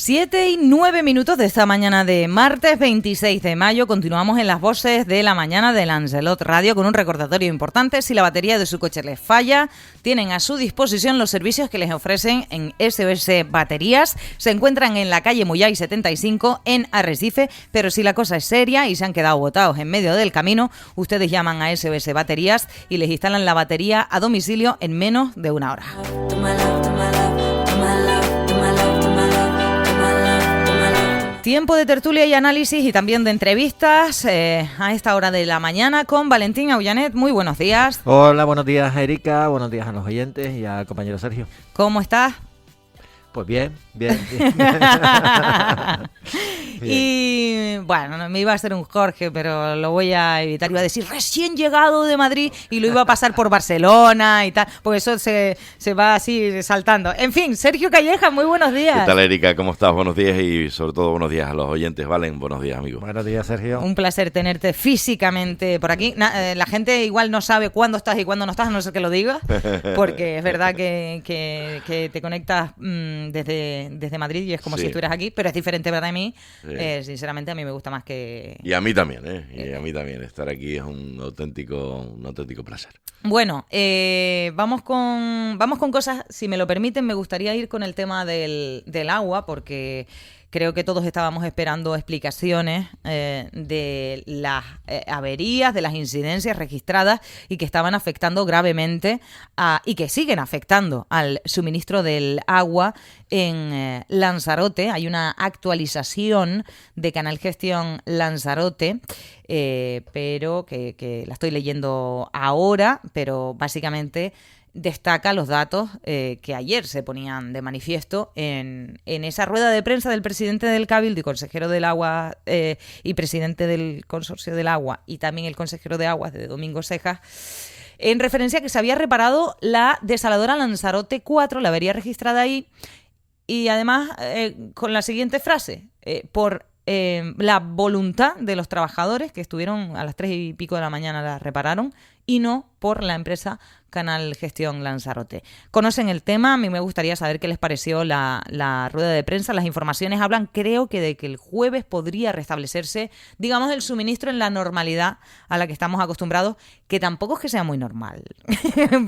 7:09 de esta mañana de martes 26 de mayo. Continuamos en las voces de la mañana de Lancelot Radio con un recordatorio importante. Si la batería de su coche les falla, tienen a su disposición los servicios que les ofrecen en SOS Baterías. Se encuentran en la calle Muyay 75 en Arrecife, pero si la cosa es seria y se han quedado botados en medio del camino, ustedes llaman a SOS Baterías y les instalan la batería a domicilio en menos de una hora. Tiempo de tertulia y análisis y también de entrevistas a esta hora de la mañana con Valentín Aullanet. Muy buenos días. Hola, buenos días, Erika. Buenos días a los oyentes y al compañero Sergio. ¿Cómo estás? Pues bien. Y bueno, no, me iba a hacer un Jorge, pero lo voy a evitar. Iba a decir recién llegado de Madrid y lo iba a pasar por Barcelona y tal, porque eso se va así saltando. En fin, Sergio Calleja, muy buenos días. ¿Qué tal, Erika? ¿Cómo estás? Buenos días y sobre todo buenos días a los oyentes. Valen, buenos días, amigo. Buenos días, Sergio. Un placer tenerte físicamente por aquí. La gente igual no sabe cuándo estás y cuándo no estás, a no ser que lo digas, porque es verdad que te conectas desde Madrid y es como si estuvieras aquí, pero es diferente para mí. Sí. Sinceramente a mí me gusta más que... Y a mí también, Y a mí también. Estar aquí es un auténtico placer. Bueno, vamos con cosas, si me lo permiten, me gustaría ir con el tema del agua, porque creo que todos estábamos esperando explicaciones de las averías, de las incidencias registradas y que estaban afectando gravemente y que siguen afectando al suministro del agua en Lanzarote. Hay una actualización de Canal Gestión Lanzarote, pero que la estoy leyendo ahora, pero básicamente destaca los datos que ayer se ponían de manifiesto en esa rueda de prensa del presidente del Cabildo y consejero del agua y presidente del consorcio del agua y también el consejero de aguas de Domingo Cejas, en referencia a que se había reparado la desaladora Lanzarote 4, la avería registrada ahí, y además con la siguiente frase, por la voluntad de los trabajadores que estuvieron a las 3:00 de la mañana la repararon y no por la empresa Canal Gestión Lanzarote. Conocen el tema, a mí me gustaría saber qué les pareció la rueda de prensa. Las informaciones hablan, creo que de que el jueves podría restablecerse, digamos, el suministro en la normalidad a la que estamos acostumbrados, que tampoco es que sea muy normal.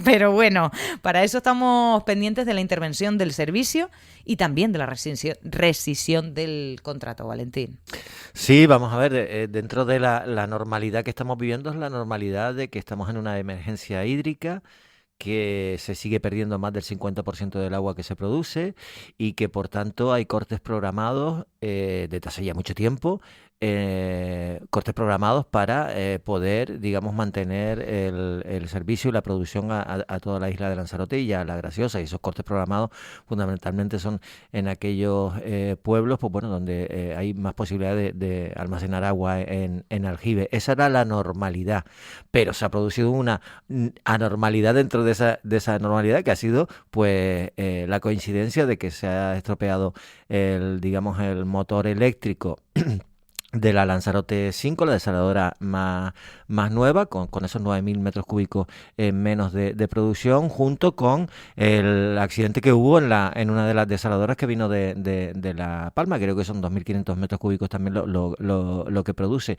Pero bueno, para eso estamos pendientes de la intervención del servicio y también de la rescisión del contrato, Valentín. Sí, vamos a ver, dentro de la normalidad que estamos viviendo es la normalidad de que estamos en una emergencia hídrica, que se sigue perdiendo más del 50% del agua que se produce y que por tanto hay cortes programados desde hace ya mucho tiempo, cortes programados para poder, digamos, mantener el servicio y la producción a toda la isla de Lanzarote y a La Graciosa. Y esos cortes programados fundamentalmente son en aquellos pueblos, pues bueno, donde hay más posibilidad de almacenar agua en aljibe. Esa era la normalidad, pero se ha producido una anormalidad dentro de esa normalidad, que ha sido pues la coincidencia de que se ha estropeado el motor eléctrico de la Lanzarote 5, la desaladora más nueva, con esos 9.000 metros cúbicos menos de producción, junto con el accidente que hubo en una de las desaladoras que vino de La Palma. Creo que son 2.500 metros cúbicos también lo que produce.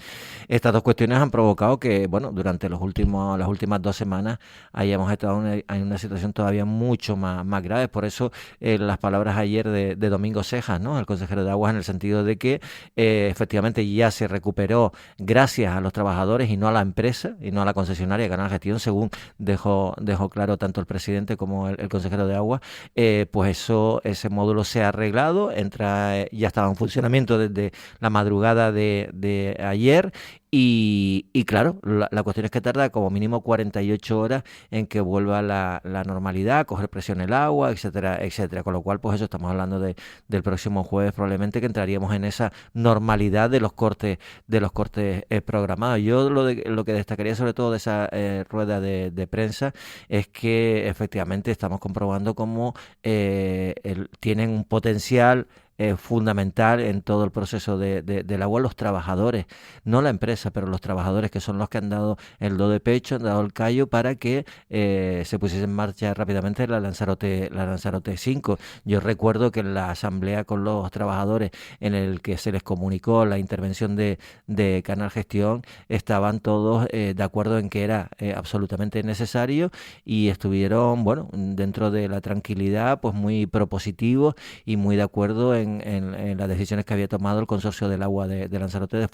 Estas dos cuestiones han provocado que, bueno, durante las últimas 2 semanas hayamos estado en una situación todavía mucho más grave. Por eso las palabras ayer de Domingo Cejas, ¿no?, el consejero de Aguas, en el sentido de que efectivamente ya se recuperó gracias a los trabajadores y no a la empresa y no a la concesionaria Canal Gestión, según dejó claro tanto el presidente como el consejero de Agua. Pues ese módulo se ha arreglado, ya estaba en funcionamiento desde la madrugada de ayer. Y claro, la cuestión es que tarda como mínimo 48 horas en que vuelva la normalidad, coger presión el agua, etcétera, etcétera. Con lo cual, pues eso, estamos hablando del próximo jueves, probablemente, que entraríamos en esa normalidad de los cortes programados. Yo lo que destacaría sobre todo de esa rueda de prensa es que efectivamente estamos comprobando cómo tienen un potencial fundamental en todo el proceso del agua los trabajadores, no la empresa, pero los trabajadores, que son los que han dado el do de pecho, han dado el callo para que se pusiese en marcha rápidamente la Lanzarote 5. Yo recuerdo que en la asamblea con los trabajadores, en el que se les comunicó la intervención de Canal Gestión, estaban todos de acuerdo en que era absolutamente necesario, y estuvieron, bueno, dentro de la tranquilidad, pues muy propositivos y muy de acuerdo en las decisiones que había tomado el Consorcio del Agua de Lanzarote de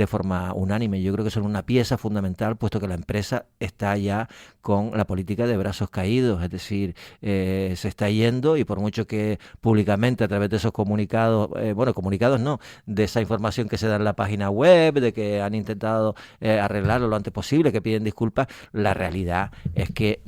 forma unánime. Yo creo que son una pieza fundamental, puesto que la empresa está ya con la política de brazos caídos, es decir, se está yendo, y por mucho que públicamente a través de esos comunicados, comunicados no, de esa información que se da en la página web, de que han intentado arreglarlo lo antes posible, que piden disculpas, la realidad es que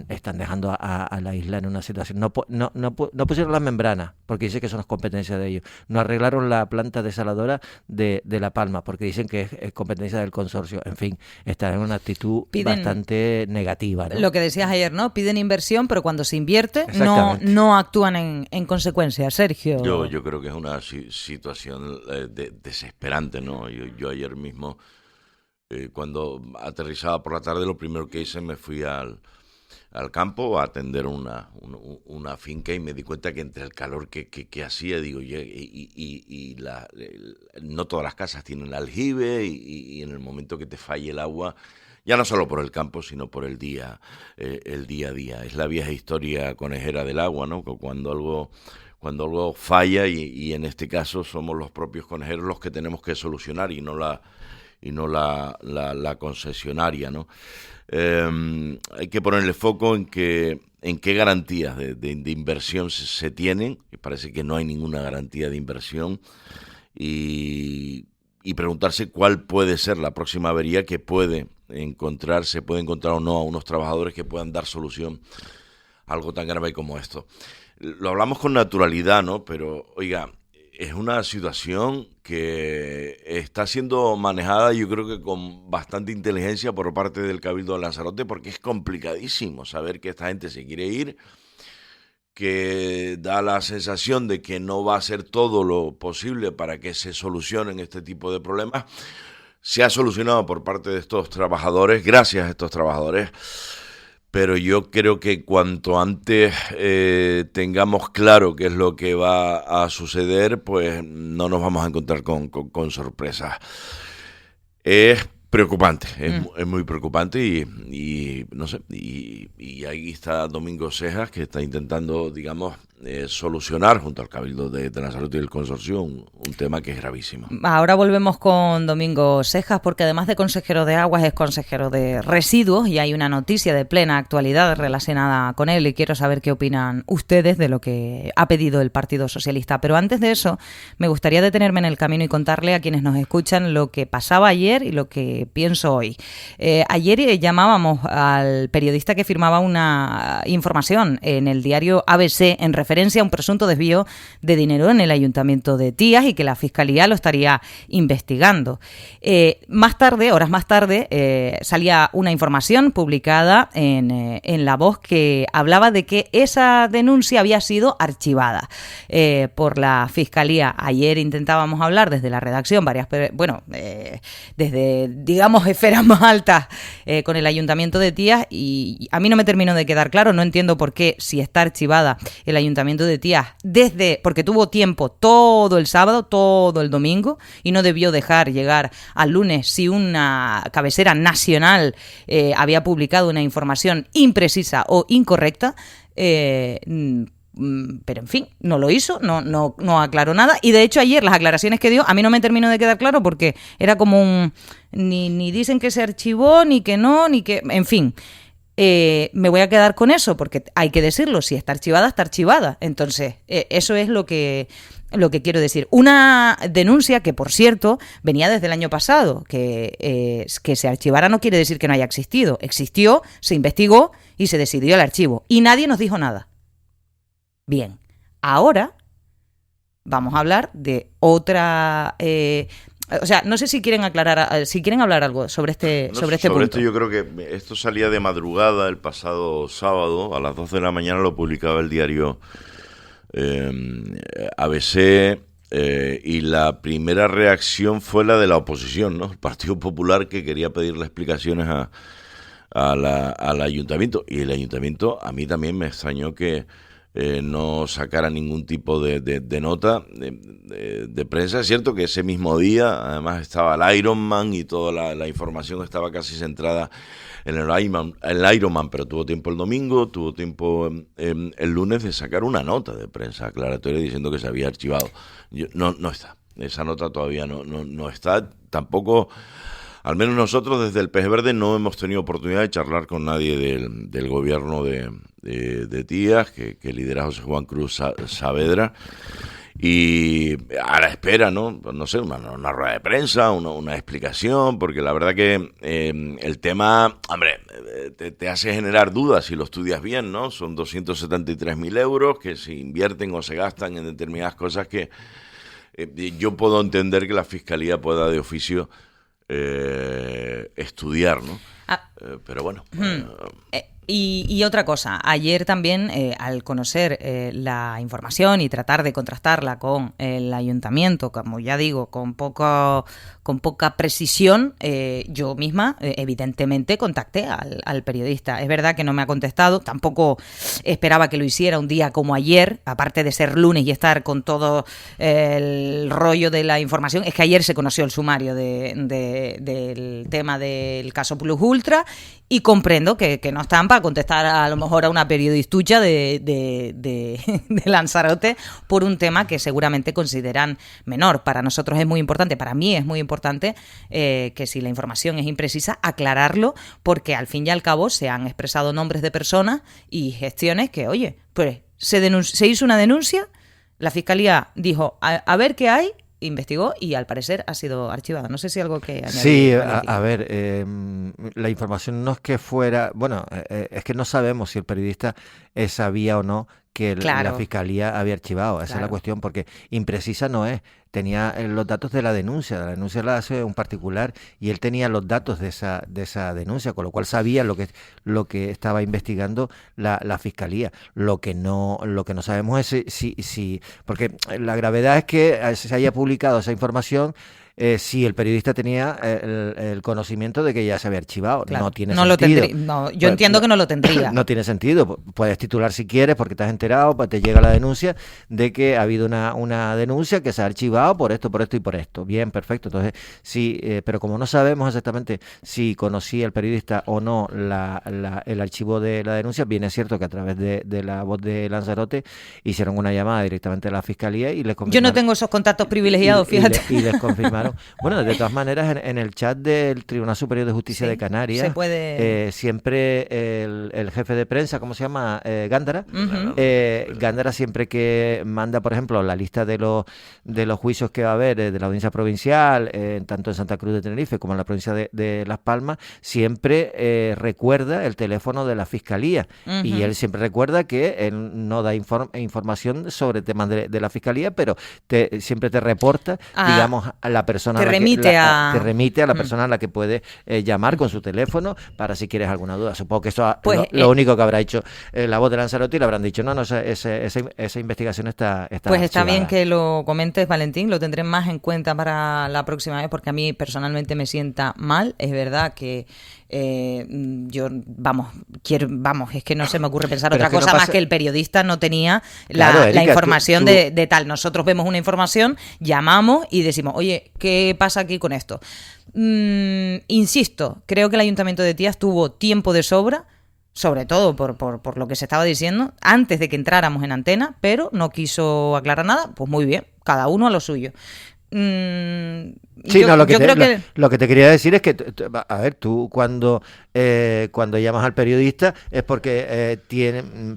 están dejando a la isla en una situación. No pusieron las membranas, porque dicen que son las competencias de ellos. No arreglaron la planta desaladora de La Palma, porque dicen que es competencia del consorcio. En fin, están en una actitud bastante negativa, ¿no? Lo que decías ayer, ¿no? Piden inversión, pero cuando se invierte no actúan en consecuencia. Sergio. Yo creo que es una situación desesperante, ¿no? Yo ayer mismo, cuando aterrizaba por la tarde, lo primero que hice, me fui al campo a atender una finca, y me di cuenta que entre el calor que hacía, digo, no todas las casas tienen aljibe, y en el momento que te falle el agua, ya no solo por el campo, sino por el día a día. Es la vieja historia conejera del agua, ¿no? Cuando algo falla, y en este caso somos los propios conejeros los que tenemos que solucionar, y no la concesionaria, ¿no? Hay que ponerle foco en qué garantías de inversión se tienen, y parece que no hay ninguna garantía de inversión, y preguntarse cuál puede ser la próxima avería que se puede encontrar o no a unos trabajadores que puedan dar solución a algo tan grave como esto. Lo hablamos con naturalidad, ¿no? Pero, oiga, es una situación que está siendo manejada, yo creo que con bastante inteligencia por parte del Cabildo de Lanzarote, porque es complicadísimo saber que esta gente se quiere ir, que da la sensación de que no va a hacer todo lo posible para que se solucionen este tipo de problemas. Se ha solucionado por parte de estos trabajadores, gracias a estos trabajadores, pero yo creo que cuanto antes tengamos claro qué es lo que va a suceder, pues no nos vamos a encontrar con sorpresas. Es preocupante, es muy preocupante, y no sé, y ahí está Domingo Cejas, que está intentando, digamos, solucionar junto al Cabildo de Lanzarote y el consorcio un tema que es gravísimo. Ahora volvemos con Domingo Cejas, porque además de consejero de aguas es consejero de residuos, y hay una noticia de plena actualidad relacionada con él, y quiero saber qué opinan ustedes de lo que ha pedido el Partido Socialista. Pero antes de eso, me gustaría detenerme en el camino y contarle a quienes nos escuchan lo que pasaba ayer y lo que pienso hoy. Ayer llamábamos al periodista que firmaba una información en el diario ABC en referencia a un presunto desvío de dinero en el Ayuntamiento de Tías, y que la Fiscalía lo estaría investigando. Horas más tarde, salía una información publicada en La Voz que hablaba de que esa denuncia había sido archivada por la Fiscalía. Ayer intentábamos hablar desde la redacción, desde, digamos, esferas más altas con el Ayuntamiento de Tías, y a mí no me terminó de quedar claro. No entiendo por qué, si está archivada el Ayuntamiento de Tías, porque tuvo tiempo todo el sábado, todo el domingo, y no debió dejar llegar al lunes si una cabecera nacional había publicado una información imprecisa o incorrecta. Pero en fin, no lo hizo, no aclaró nada, y de hecho ayer las aclaraciones que dio a mí no me terminó de quedar claro, porque era como ni dicen que se archivó, ni que no, ni que, en fin. Me voy a quedar con eso, porque hay que decirlo, si está archivada, está archivada. Entonces, eso es lo que quiero decir. Una denuncia que, por cierto, venía desde el año pasado. Que se archivara no quiere decir que no haya existido. Existió, se investigó y se decidió el archivo. Y nadie nos dijo nada. Bien, ahora vamos a hablar de otra... no sé si quieren hablar algo sobre este punto. Sobre esto, yo creo que esto salía de madrugada el pasado sábado, a las 12 de la mañana lo publicaba el diario ABC, y la primera reacción fue la de la oposición, ¿no? El Partido Popular, que quería pedirle explicaciones al ayuntamiento, y el ayuntamiento, a mí también me extrañó que no sacara ningún tipo de nota de prensa. Es cierto que ese mismo día además estaba el Ironman y toda la información estaba casi centrada en el Ironman, pero tuvo tiempo el domingo, tuvo tiempo el lunes de sacar una nota de prensa aclaratoria diciendo que se había archivado. No está, esa nota todavía no está, tampoco. Al menos nosotros desde el Pez Verde no hemos tenido oportunidad de charlar con nadie del gobierno de Tías, que lidera José Juan Cruz Saavedra, y a la espera, ¿no? No sé, una rueda de prensa, una explicación, porque la verdad que el tema, hombre, te hace generar dudas si lo estudias bien, ¿no? Son 273.000 euros que se invierten o se gastan en determinadas cosas que yo puedo entender que la Fiscalía pueda de oficio estudiar, ¿no? Pero bueno. Y otra cosa, ayer también, al conocer la información y tratar de contrastarla con el ayuntamiento, como ya digo, con poca precisión, yo misma, evidentemente, contacté al periodista. Es verdad que no me ha contestado, tampoco esperaba que lo hiciera un día como ayer, aparte de ser lunes y estar con todo el rollo de la información. Es que ayer se conoció el sumario del tema del caso Plus Ultra, y comprendo que no están para contestar a lo mejor a una periodistucha de Lanzarote por un tema que seguramente consideran menor. Para nosotros es muy importante, para mí es muy importante que si la información es imprecisa, aclararlo, porque al fin y al cabo se han expresado nombres de personas y gestiones que, oye, pues se hizo una denuncia, la Fiscalía dijo, a ver qué hay, investigó y al parecer ha sido archivada. No sé si algo que añadir. Sí, a ver, la información no es que fuera, bueno, es que no sabemos si el periodista sabía o no que la Fiscalía había archivado. Esa es la cuestión, porque imprecisa no es. Tenía los datos de la denuncia la hace un particular y él tenía los datos de esa denuncia, con lo cual sabía lo que estaba investigando la Fiscalía. Lo que no sabemos es si porque la gravedad es que se haya publicado esa información si el periodista tenía el conocimiento de que ya se había archivado. Claro, no tiene sentido. Yo entiendo que no lo tendría. No tiene sentido. Puedes titular si quieres porque te has enterado, te llega la denuncia de que ha habido una denuncia que se ha archivado por esto y por esto. Bien, perfecto. Entonces, sí, pero como no sabemos exactamente si conocía el periodista o no el archivo de la denuncia, bien es cierto que a través de la voz de Lanzarote hicieron una llamada directamente a la Fiscalía y les confirmaron. Yo no tengo esos contactos privilegiados, fíjate. Y les confirmaron. Bueno, de todas maneras, en el chat del Tribunal Superior de Justicia de Canarias, siempre el jefe de prensa, ¿cómo se llama? Gándara. Gándara siempre que manda, por ejemplo, la lista de los juicios que va a haber de la audiencia provincial, tanto en Santa Cruz de Tenerife como en la provincia de Las Palmas, siempre recuerda el teléfono de la Fiscalía. Y él siempre recuerda que él no da información sobre temas de la Fiscalía, pero siempre te reporta, digamos, a la persona te remite a la persona a la que puede llamar con su teléfono para si quieres alguna duda. Supongo que eso lo único que habrá hecho la voz de Lanzarote, y le habrán dicho no, esa investigación está pues está archivada. Bien que lo comentes, Valentín, lo tendré más en cuenta para la próxima vez, porque a mí personalmente me sienta mal. Es verdad que yo es que no se me ocurre pensar otra cosa más que el periodista no tenía la información de tal. Nosotros vemos una información, llamamos y decimos, oye, ¿qué pasa aquí con esto? Insisto, creo que el Ayuntamiento de Tías tuvo tiempo de sobra, sobre todo por lo que se estaba diciendo, antes de que entráramos en antena, pero no quiso aclarar nada. Pues muy bien, cada uno a lo suyo. Sí, lo que te quería decir es que, a ver, tú cuando llamas al periodista es porque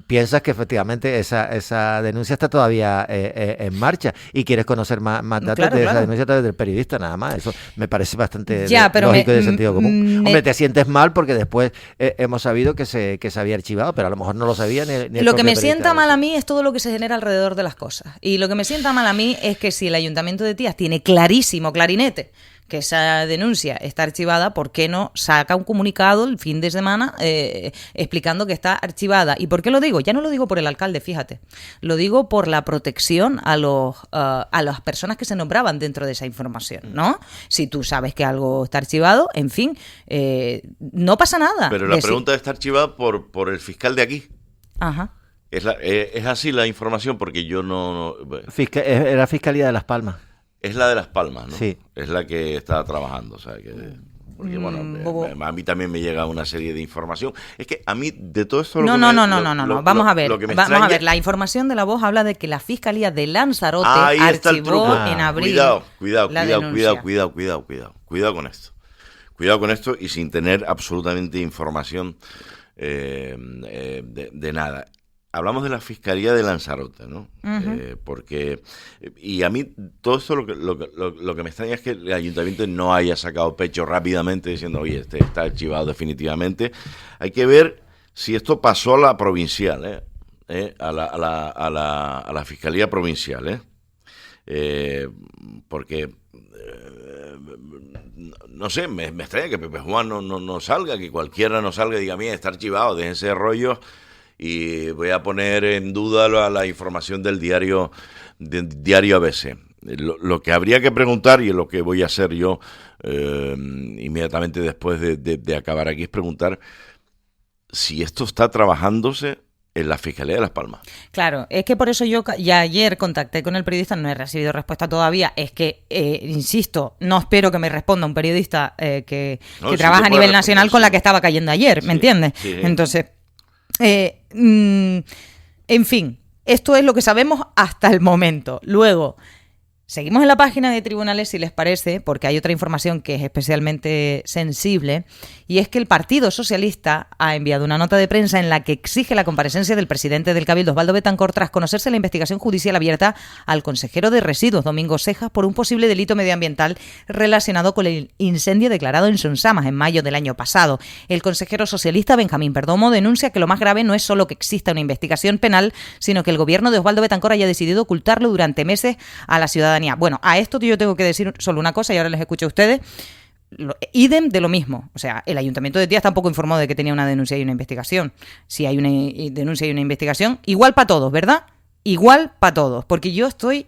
piensas que efectivamente esa denuncia está todavía en marcha y quieres conocer más datos esa denuncia a través del periodista, nada más. Eso me parece bastante lógico y de sentido común. Hombre, te sientes mal porque después hemos sabido que se había archivado, pero a lo mejor no lo sabía ni el Lo que me sienta mal a mí es todo lo que se genera alrededor de las cosas. Y lo que me sienta mal a mí es que si el Ayuntamiento de Tías tiene clarísimo, clarinete, admite que esa denuncia está archivada, ¿por qué no saca un comunicado el fin de semana explicando que está archivada? ¿Y por qué lo digo? Ya no lo digo por el alcalde, fíjate. Lo digo por la protección a las personas que se nombraban dentro de esa información, ¿no? Si tú sabes que algo está archivado, en fin, no pasa nada. Pero la pregunta está archivada por el fiscal de aquí. Ajá. Es así la información, porque yo no... Era Fiscalía de Las Palmas. Es la de Las Palmas, ¿no? Sí. Es la que está trabajando, o sea, porque bueno, a mí también me llega una serie de información. Es que a mí de todo esto... No. Vamos a ver. Vamos a ver. La información de La Voz habla de que la Fiscalía de Lanzarote archivó en abril. Cuidado con esto. Cuidado con esto y sin tener absolutamente información de nada. Hablamos de la Fiscalía de Lanzarote, ¿no? Porque y a mí todo esto lo que me extraña es que el ayuntamiento no haya sacado pecho rápidamente diciendo, oye, este está archivado definitivamente. Hay que ver si esto pasó a la provincial, a la Fiscalía Provincial, porque no sé, me extraña que Pepe Juan no salga, que cualquiera no salga y diga, mira, está archivado, déjense de rollos. Y voy a poner en duda la información del diario ABC. Lo que habría que preguntar, y es lo que voy a hacer yo inmediatamente después de acabar aquí, es preguntar si esto está trabajándose en la Fiscalía de Las Palmas. Claro, es que por eso yo ya ayer contacté con el periodista, no he recibido respuesta todavía, es que, insisto, no espero que me responda un periodista que trabaja a nivel nacional con la que estaba cayendo ayer, ¿me entiendes? Sí. Entonces... en fin, esto es lo que sabemos hasta el momento. Luego, seguimos en la página de tribunales, si les parece, porque hay otra información que es especialmente sensible, y es que el Partido Socialista ha enviado una nota de prensa en la que exige la comparecencia del presidente del Cabildo, Osvaldo Betancor, tras conocerse la investigación judicial abierta al consejero de Residuos, Domingo Cejas, por un posible delito medioambiental relacionado con el incendio declarado en Sonsamas en mayo del año pasado. El consejero socialista Benjamín Perdomo denuncia que lo más grave no es solo que exista una investigación penal, sino que el gobierno de Osvaldo Betancor haya decidido ocultarlo durante meses a la ciudadanía. Bueno, a esto yo tengo que decir solo una cosa y ahora les escucho a ustedes. Idem de lo mismo. O sea, el Ayuntamiento de Tías tampoco informó de que tenía una denuncia y una investigación. Si hay una denuncia y una investigación, igual para todos, ¿verdad? Igual para todos. Porque yo estoy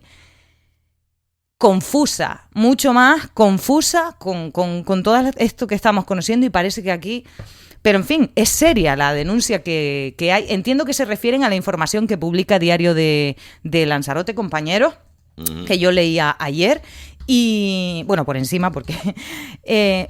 confusa, mucho más confusa con todo esto que estamos conociendo, y parece que aquí... Pero, en fin, es seria la denuncia que hay. Entiendo que se refieren a la información que publica Diario de Lanzarote, compañeros, que yo leía ayer. Y, bueno, por encima, porque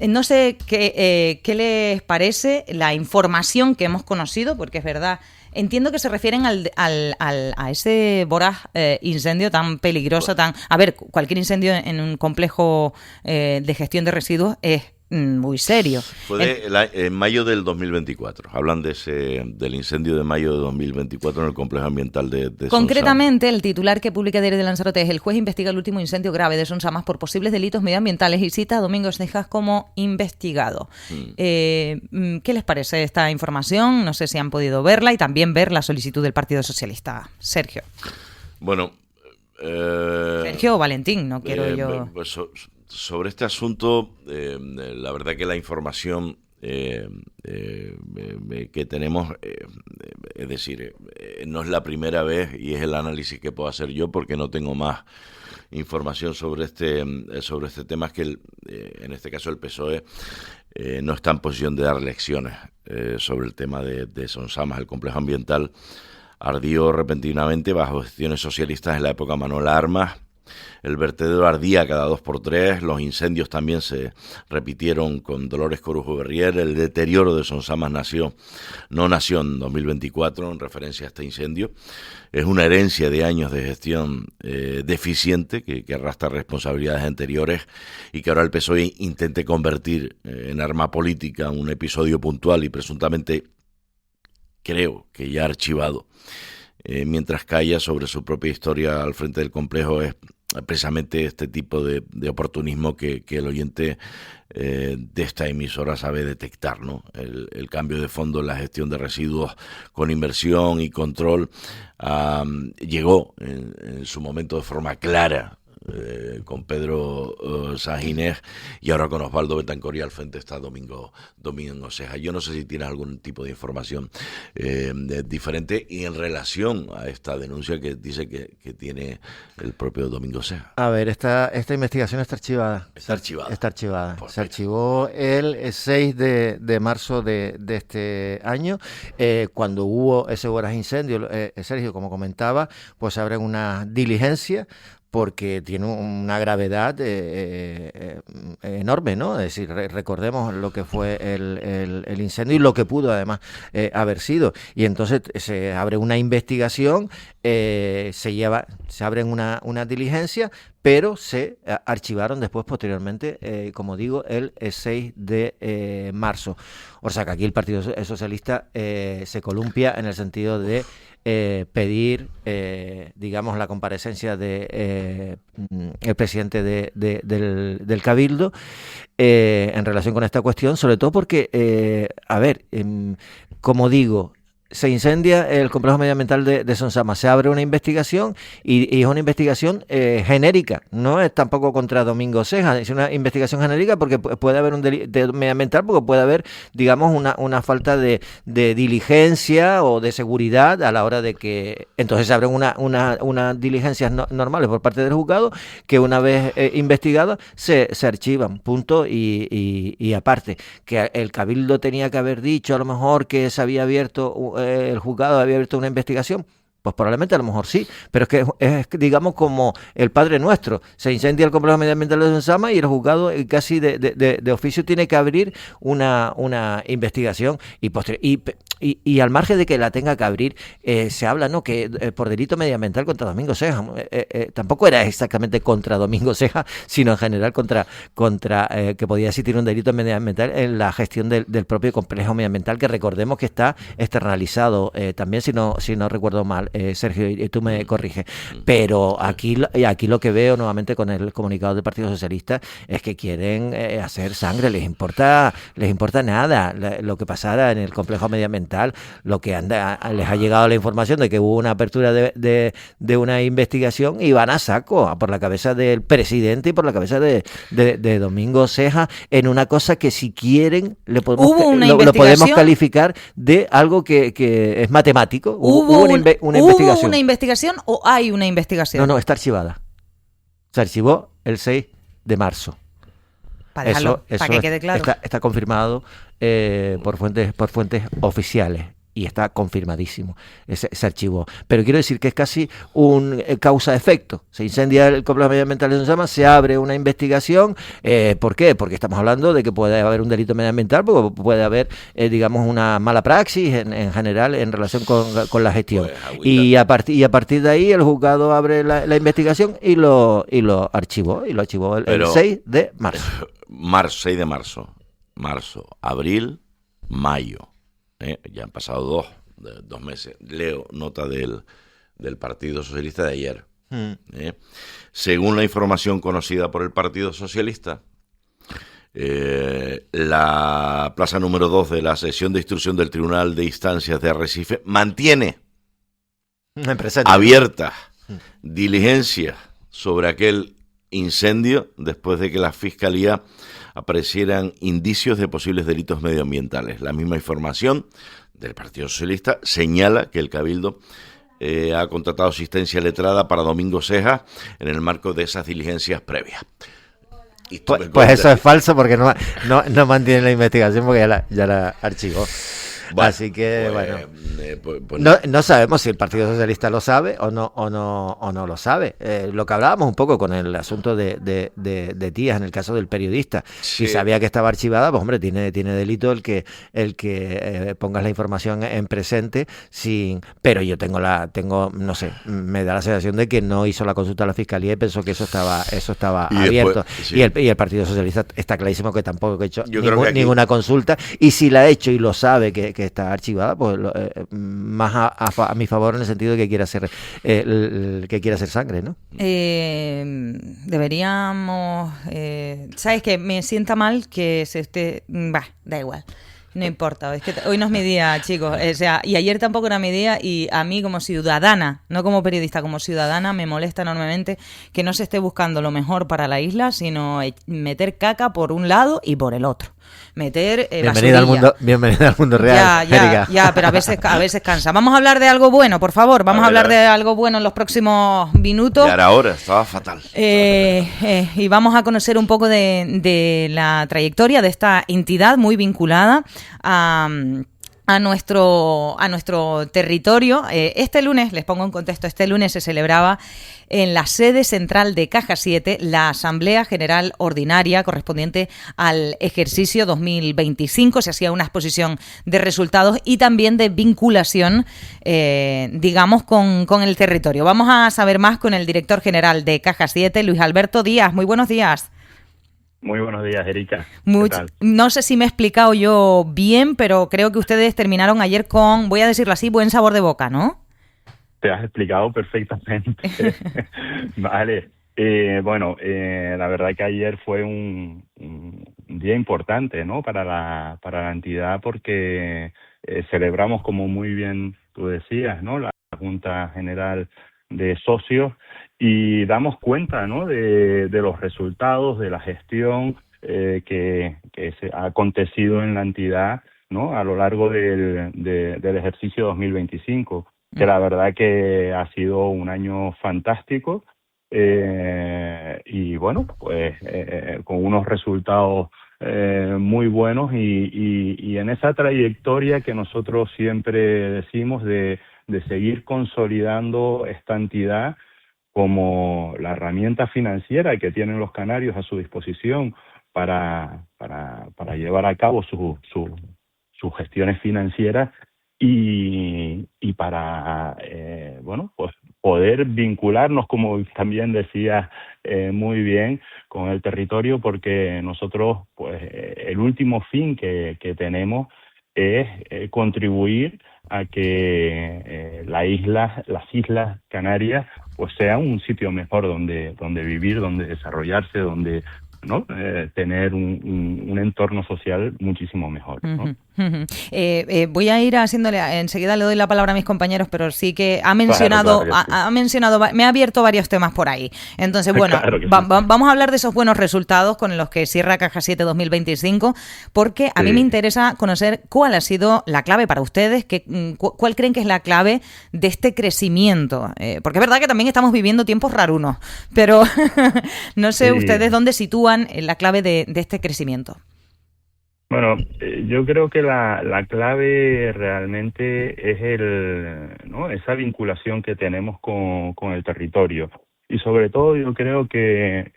no sé qué les parece la información que hemos conocido, porque es verdad, entiendo que se refieren a ese voraz incendio tan peligroso, A ver, cualquier incendio en un complejo de gestión de residuos es muy serio. Fue en mayo del 2024. Hablan del incendio de mayo de 2024 en el complejo ambiental de Concretamente, el titular que publica Diario de Lanzarote es: el juez investiga el último incendio grave de Sonsamas por posibles delitos medioambientales y cita a Domingo Cejas como investigado. ¿Qué les parece esta información? No sé si han podido verla y también ver la solicitud del Partido Socialista. Sergio. Bueno... Sergio o Valentín, no quiero yo... Sobre este asunto, la verdad que la información que tenemos, es decir, no es la primera vez y es el análisis que puedo hacer yo porque no tengo más información sobre este tema, es que en este caso el PSOE no está en posición de dar lecciones sobre el tema de Sonsamas. El complejo ambiental ardió repentinamente bajo gestiones socialistas en la época Manuel Armas. El vertedero ardía cada 2x3, los incendios también se repitieron con Dolores Corujo Berrier. El deterioro de Sonsamas no nació en 2024 en referencia a este incendio. Es una herencia de años de gestión deficiente que arrastra responsabilidades anteriores y que ahora el PSOE intente convertir en arma política un episodio puntual y presuntamente, creo que ya archivado, mientras calla sobre su propia historia al frente del complejo. Es precisamente este tipo de oportunismo que el oyente de esta emisora sabe detectar, ¿no? El cambio de fondo en la gestión de residuos con inversión y control llegó en su momento de forma clara con Pedro Saginés y ahora con Osvaldo Betancor, y al frente está Domingo Ceja. Yo no sé si tienes algún tipo de información diferente y en relación a esta denuncia que dice que tiene el propio Domingo Ceja. A ver, esta investigación está archivada. Está archivada. Está archivada. Pues se mira. archivó el 6 de marzo de este año, cuando hubo ese voraz incendio. Sergio, como comentaba, pues se abren una diligencia porque tiene una gravedad enorme, ¿no? Es decir, recordemos lo que fue el incendio y lo que pudo además haber sido. Y entonces se abre una investigación, se abren una diligencia, pero se archivaron después, posteriormente, como digo, el 6 de marzo. O sea que aquí el Partido Socialista se columpia en el sentido de pedir, digamos, la comparecencia de el presidente del Cabildo en relación con esta cuestión, sobre todo porque, como digo, se incendia el complejo medioambiental de Sonsama, se abre una investigación y es una investigación genérica, no es tampoco contra Domingo Ceja, es una investigación genérica porque puede haber un delito medioambiental, porque puede haber, digamos, una falta de diligencia o de seguridad a la hora de que... Entonces se abren unas diligencias normales por parte del juzgado que una vez investigadas se archivan, punto, y aparte, que el Cabildo tenía que haber dicho a lo mejor que se había abierto... el juzgado había abierto una investigación, pues probablemente a lo mejor sí, pero es digamos como el Padre Nuestro, se incendia el complejo medioambiental de Sonsama y el juzgado casi de oficio tiene que abrir una investigación y al margen de que la tenga que abrir, se habla, ¿no?, que por delito medioambiental contra Domingo Ceja, tampoco era exactamente contra Domingo Ceja, sino en general contra que podía existir un delito medioambiental en la gestión del propio complejo medioambiental, que recordemos que está externalizado también, si no recuerdo mal, Sergio, y tú me corriges, pero aquí lo que veo nuevamente con el comunicado del Partido Socialista es que quieren hacer sangre, les importa nada lo que pasara en el complejo medioambiental, lo que les ha llegado la información de que hubo una apertura de una investigación y van a saco por la cabeza del presidente y por la cabeza de Domingo Ceja en una cosa que, si quieren, lo podemos calificar de algo que es matemático. Hubo una investigación. ¿Hubo una investigación o hay una investigación? No, está archivada. Se archivó el 6 de marzo. Para que quede claro. Está confirmado por fuentes oficiales y está confirmadísimo. Se archivó. Pero quiero decir que es casi un causa-efecto. Se incendia el complejo medioambiental de Sonsama, se abre una investigación. ¿Por qué? Porque estamos hablando de que puede haber un delito medioambiental, porque puede haber, digamos, una mala praxis en general en relación con la gestión. Pues, y a partir de ahí el juzgado abre la investigación y lo archivó. Y lo archivó el 6 de marzo. 6 de marzo. Abril, mayo. Ya han pasado dos meses. Leo nota del Partido Socialista de ayer. Según la información conocida por el Partido Socialista, la plaza número 2 de la sección de instrucción del Tribunal de Instancias de Arrecife mantiene abierta diligencia sobre aquel incendio después de que la Fiscalía aparecieran indicios de posibles delitos medioambientales. La misma información del Partido Socialista señala que el Cabildo ha contratado asistencia letrada para Domingo Ceja en el marco de esas diligencias previas. Pues eso es falso, porque no mantiene la investigación, porque ya la archivó. Bueno, así que no sabemos si el Partido Socialista lo sabe o no lo sabe. Lo que hablábamos un poco con el asunto de Tías en el caso del periodista, sí. Si sabía que estaba archivada, pues hombre, tiene delito el que pongas la información en presente pero yo no sé, me da la sensación de que no hizo la consulta a la Fiscalía y pensó que eso estaba abierto. Después, sí. y el Partido Socialista está clarísimo que tampoco ha hecho ninguna consulta, y si la ha hecho y lo sabe que está archivada, pues más a mi favor, en el sentido de que quiere hacer sangre, ¿no? Deberíamos, sabes que me sienta mal que se esté, da igual, No importa, es que hoy no es mi día, chicos. O sea, y ayer tampoco era mi día, y a mí como ciudadana, no como periodista, como ciudadana, me molesta enormemente que no se esté buscando lo mejor para la isla, sino meter caca por un lado y por el otro. Meter bienvenida al mundo real. Ya, pero a veces cansa. Vamos a hablar de algo bueno, por favor. Vamos a hablar de algo bueno en los próximos minutos. Ya era hora, estaba fatal. Y vamos a conocer un poco de la trayectoria de esta entidad muy vinculada a nuestro territorio. Este lunes, les pongo en contexto, este lunes se celebraba en la sede central de Caja 7 la Asamblea General Ordinaria correspondiente al ejercicio 2025. Se hacía una exposición de resultados y también de vinculación, digamos, con el territorio. Vamos a saber más con el director general de Caja 7, Luis Alberto Díaz. Muy buenos días. Muy buenos días, Erika. No sé si me he explicado yo bien, pero creo que ustedes terminaron ayer con, voy a decirlo así, buen sabor de boca, ¿no? Te has explicado perfectamente. Vale. La verdad que ayer fue un día importante, ¿no? Para la entidad, porque celebramos, como muy bien tú decías, ¿no? La Junta General de Socios, y damos cuenta, ¿no? de los resultados de la gestión que se ha acontecido en la entidad, ¿no? A lo largo del ejercicio 2025, que la verdad que ha sido un año fantástico, y bueno, pues con unos resultados muy buenos, y en esa trayectoria que nosotros siempre decimos de seguir consolidando esta entidad como la herramienta financiera que tienen los canarios a su disposición para llevar a cabo sus gestiones financieras, y para pues poder vincularnos, como también decías muy bien, con el territorio, porque nosotros, pues el último fin que tenemos es contribuir a que las Islas Canarias pues sea un sitio mejor donde vivir, donde desarrollarse, donde, ¿no? Tener un entorno social muchísimo mejor, ¿no? Voy a ir haciéndole, enseguida le doy la palabra a mis compañeros, pero sí que ha mencionado, me ha abierto varios temas por ahí. Entonces, bueno, Claro que sí. Vamos a hablar de esos buenos resultados con los que cierra Caja 7 2025, porque a mí me interesa conocer cuál ha sido la clave para ustedes, cuál creen que es la clave de este crecimiento, porque es verdad que también estamos viviendo tiempos rarunos, pero no sé ustedes dónde sitúan la clave de este crecimiento. Bueno, yo creo que la clave realmente es esa vinculación que tenemos con el territorio. Y sobre todo yo creo que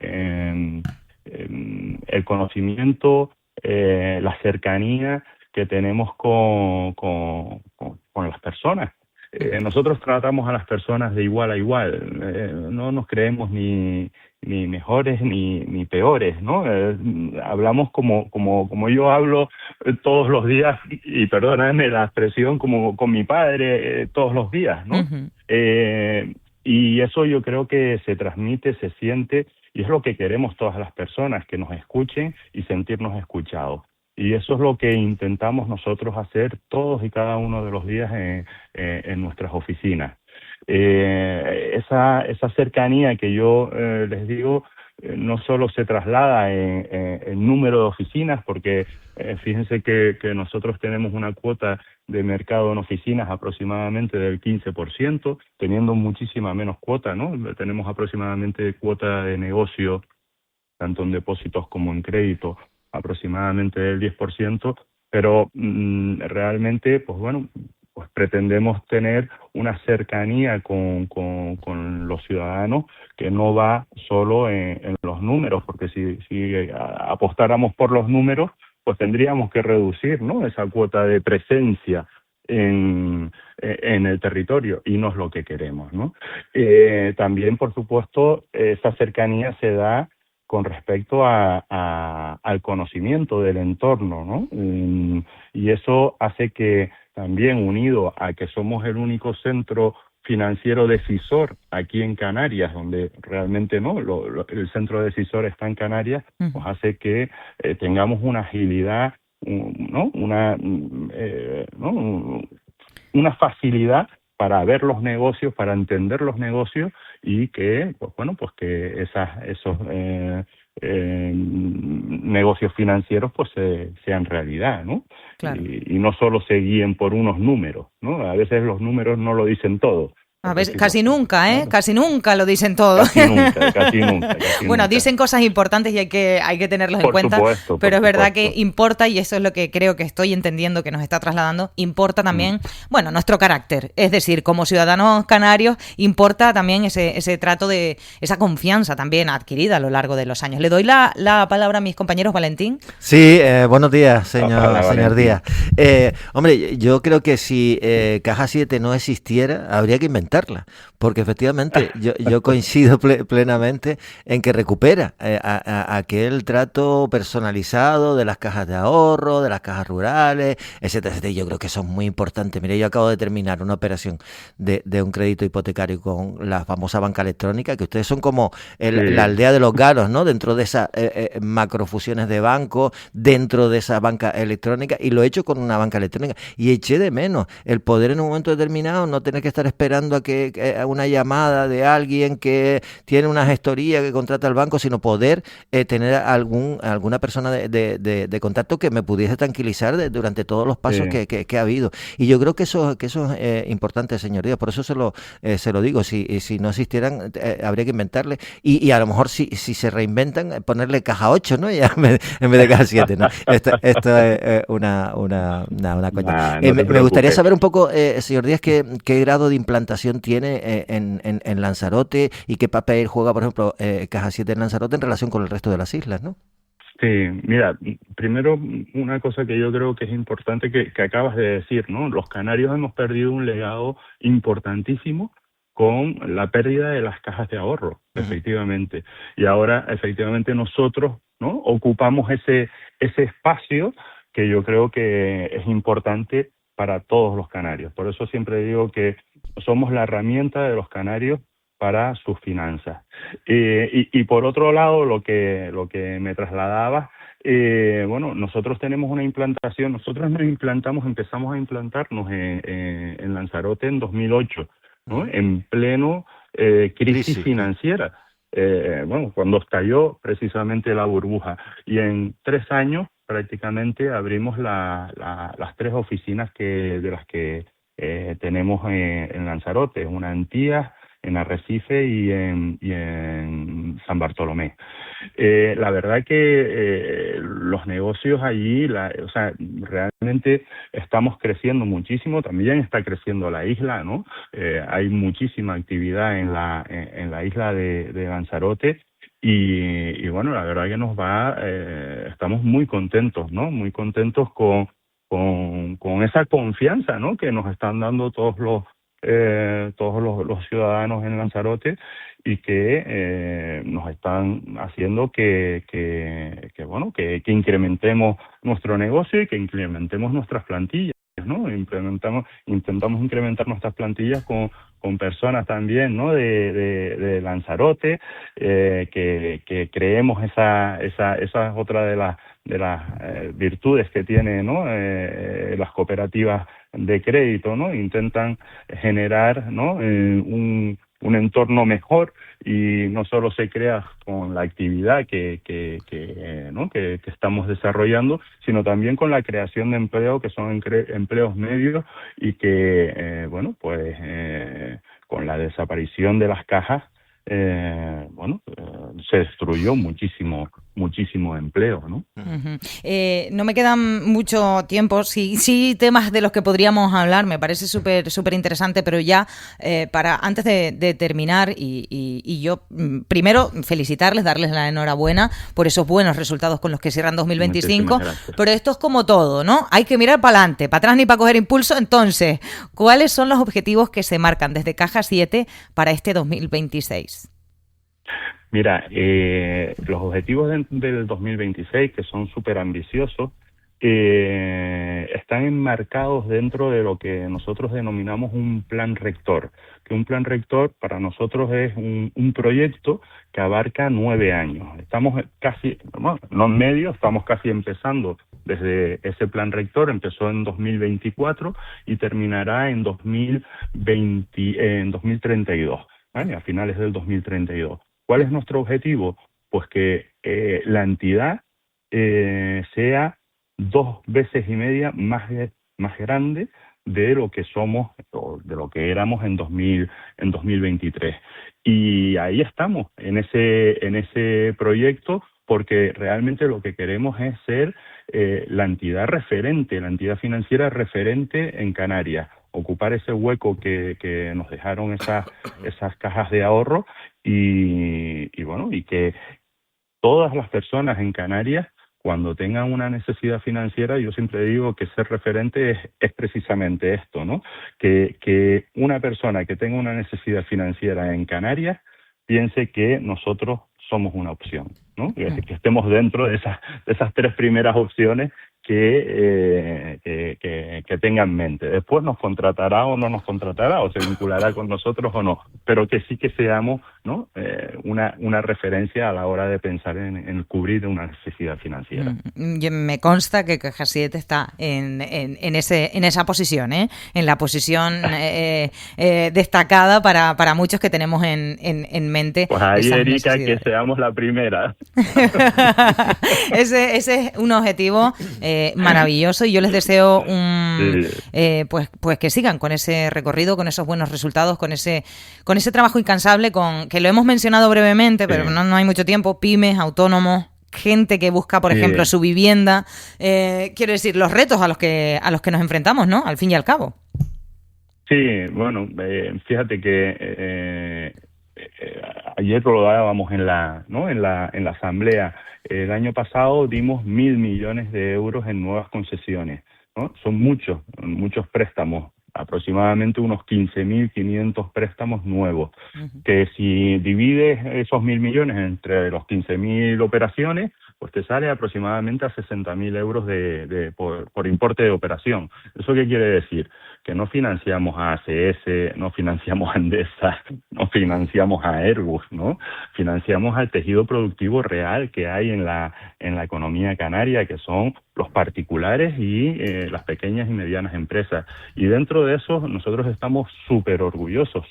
el conocimiento, la cercanía que tenemos con las personas. Nosotros tratamos a las personas de igual a igual, no nos creemos ni mejores ni peores, ¿no? Hablamos como yo hablo todos los días, y perdóname la expresión, como con mi padre todos los días, ¿no? Uh-huh. Y eso yo creo que se transmite, se siente, y es lo que queremos todas las personas, que nos escuchen y sentirnos escuchados. Y eso es lo que intentamos nosotros hacer todos y cada uno de los días en nuestras oficinas. Esa cercanía que yo les digo, no solo se traslada en número de oficinas, porque fíjense que nosotros tenemos una cuota de mercado en oficinas aproximadamente del 15%, teniendo muchísima menos cuota, ¿no? Tenemos aproximadamente cuota de negocio, tanto en depósitos como en crédito, aproximadamente del 10%, pero realmente, pues bueno, pues pretendemos tener una cercanía con los ciudadanos que no va solo en los números, porque si apostáramos por los números, pues tendríamos que reducir, ¿no? Esa cuota de presencia en el territorio, y no es lo que queremos, ¿no? También, por supuesto, esa cercanía se da con respecto al conocimiento del entorno, ¿no? Y eso hace que también, unido a que somos el único centro financiero decisor aquí en Canarias, donde realmente no el centro decisor está en Canarias, pues hace que tengamos una agilidad, ¿no? Una facilidad para ver los negocios, para entender los negocios y que, pues bueno, pues que esos negocios financieros pues sean realidad, ¿no? Claro. Y no solo se guíen por unos números, ¿no? A veces los números no lo dicen todo. A veces, casi nunca, ¿eh? Claro. Casi nunca lo dicen todo. Casi nunca. Bueno, dicen cosas importantes y hay que tenerlos en cuenta. Supuesto, pero es verdad que importa, y eso es lo que creo que estoy entendiendo que nos está trasladando, importa también, bueno, nuestro carácter. Es decir, como ciudadanos canarios, importa también ese trato de esa confianza también adquirida a lo largo de los años. Le doy la palabra a mis compañeros, Valentín. Sí, buenos días, señor Díaz. Hombre, yo creo que si Caja 7 no existiera, habría que inventarla, porque efectivamente yo coincido plenamente en que recupera aquel trato personalizado de las cajas de ahorro, de las cajas rurales, etcétera, etcétera. Yo creo que eso es muy importante. Mire, yo acabo de terminar una operación de un crédito hipotecario con la famosa banca electrónica, que ustedes son como la aldea de los galos, ¿no? Dentro de esas macrofusiones de bancos, dentro de esa banca electrónica, y lo he hecho con una banca electrónica, y eché de menos el poder en un momento determinado no tener que estar esperando a una llamada de alguien que tiene una gestoría que contrata al banco, sino poder tener alguna persona de contacto que me pudiese tranquilizar durante todos los pasos que ha habido. Y yo creo que eso es importante, señor Díaz. Por eso se lo digo. Si no existieran, habría que inventarle. Y a lo mejor si se reinventan, ponerle caja 8, ¿no? Ya en vez de caja 7, ¿no? Esto es una coña. Me gustaría saber un poco, señor Díaz, qué grado de implantación tiene en Lanzarote y qué papel juega, por ejemplo, Caja 7 en Lanzarote en relación con el resto de las islas, ¿no? Sí, mira, primero una cosa que yo creo que es importante que acabas de decir, ¿no? Los canarios hemos perdido un legado importantísimo con la pérdida de las cajas de ahorro, efectivamente. Y ahora, efectivamente, nosotros, ¿no?, ocupamos ese espacio que yo creo que es importante para todos los canarios. Por eso siempre digo que somos la herramienta de los canarios para sus finanzas. Y por otro lado, lo que me trasladaba, bueno, nosotros tenemos una implantación, nosotros empezamos a implantarnos en Lanzarote en 2008, ¿no? En pleno crisis financiera. Bueno, cuando estalló precisamente la burbuja. Y en 3 años prácticamente abrimos las 3 oficinas de las que tenemos en Lanzarote, una en Tías, en Arrecife y en San Bartolomé. La verdad que los negocios allí, o sea, realmente estamos creciendo muchísimo, también está creciendo la isla, ¿no? Hay muchísima actividad en la isla de Lanzarote. Y bueno, la verdad que estamos muy contentos, ¿no? Muy contentos con esa confianza, ¿no?, que nos están dando todos los ciudadanos en Lanzarote y que nos están haciendo que incrementemos nuestro negocio y que incrementemos nuestras plantillas, ¿no? Intentamos incrementar nuestras plantillas con personas también, ¿no?, de Lanzarote, que creemos esa otra de las virtudes que tiene, ¿no?, las cooperativas de crédito, ¿no? Intentan generar, ¿no?, un entorno mejor, y no solo se crea con la actividad que estamos desarrollando, sino también con la creación de empleo, que son empleos medios, y que con la desaparición de las cajas se destruyó muchísimo empleo, ¿no? Uh-huh. No me quedan mucho tiempo, sí temas de los que podríamos hablar, me parece súper interesante, pero ya antes de terminar, y yo primero felicitarles, darles la enhorabuena por esos buenos resultados con los que cierran 2025, pero esto es como todo, ¿no? Hay que mirar para adelante, para atrás ni para coger impulso. Entonces, ¿cuáles son los objetivos que se marcan desde Caja 7 para este 2026? Mira, los objetivos del 2026, que son súper ambiciosos, están enmarcados dentro de lo que nosotros denominamos un plan rector, que un plan rector para nosotros es un proyecto que abarca 9 años. Estamos casi, bueno, no en medio, estamos casi empezando desde ese plan rector. Empezó en 2024 y terminará en 2032, ¿vale? A finales del 2032. ¿Cuál es nuestro objetivo? Pues que la entidad sea 2 veces y media más grande de lo que somos o de lo que éramos en 2023. Y ahí estamos, en ese proyecto, porque realmente lo que queremos es ser la entidad referente, la entidad financiera referente en Canarias, ocupar ese hueco que nos dejaron esas cajas de ahorro y bueno, y que todas las personas en Canarias, cuando tengan una necesidad financiera, yo siempre digo que ser referente es precisamente esto, ¿no? Que una persona que tenga una necesidad financiera en Canarias piense que nosotros somos una opción, ¿no? Que estemos dentro de esas 3 primeras opciones que tenga en mente. Después nos contratará o no nos contratará, o se vinculará con nosotros o no, pero que sí que seamos, ¿no? Una referencia a la hora de pensar en cubrir una necesidad financiera. Me consta que Caja 7 está en esa posición, en la posición destacada para muchos que tenemos en mente. Pues ahí, Erika, que seamos la primera. Ese es un objetivo maravilloso, y yo les deseo pues que sigan con ese recorrido, con esos buenos resultados, con ese trabajo incansable, que lo hemos mencionado brevemente, pero no hay mucho tiempo: pymes, autónomos, gente que busca, por ejemplo, su vivienda. Quiero decir, los retos a los que nos enfrentamos, ¿no? Al fin y al cabo. Sí, bueno, fíjate que ayer lo dábamos en la asamblea. El año pasado dimos 1.000 millones de euros en nuevas concesiones, ¿no? Son muchos préstamos, aproximadamente unos 15.500 préstamos nuevos, que si divides esos 1.000 millones entre los 15.000 operaciones, pues te sale aproximadamente a 60.000 euros por importe de operación. ¿Eso qué quiere decir? Que no financiamos a ACS, no financiamos a Endesa, no financiamos a Airbus, ¿no? Financiamos al tejido productivo real que hay en la economía canaria, que son los particulares y las pequeñas y medianas empresas. Y dentro de eso nosotros estamos súper orgullosos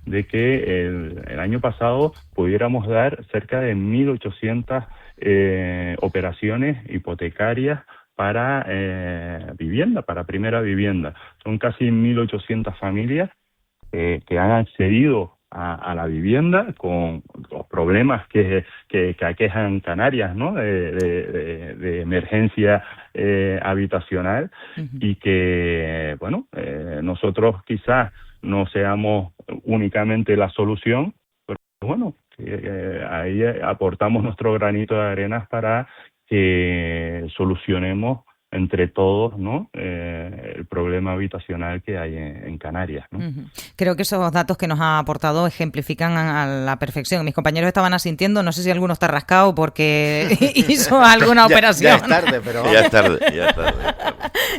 de que el año pasado pudiéramos dar cerca de 1.800 operaciones hipotecarias para vivienda, para primera vivienda. Son casi 1.800 familias que han accedido a la vivienda con los problemas que aquejan Canarias, ¿no? de emergencia habitacional, y que, bueno, nosotros quizás no seamos únicamente la solución, pero bueno, ahí aportamos nuestro granito de arena para que solucionemos entre todos, ¿no? El problema habitacional que hay en Canarias, ¿no? Creo que esos datos que nos ha aportado ejemplifican a la perfección. Mis compañeros estaban asintiendo, no sé si alguno está rascado porque hizo alguna operación. Ya es tarde, pero... Ya es tarde.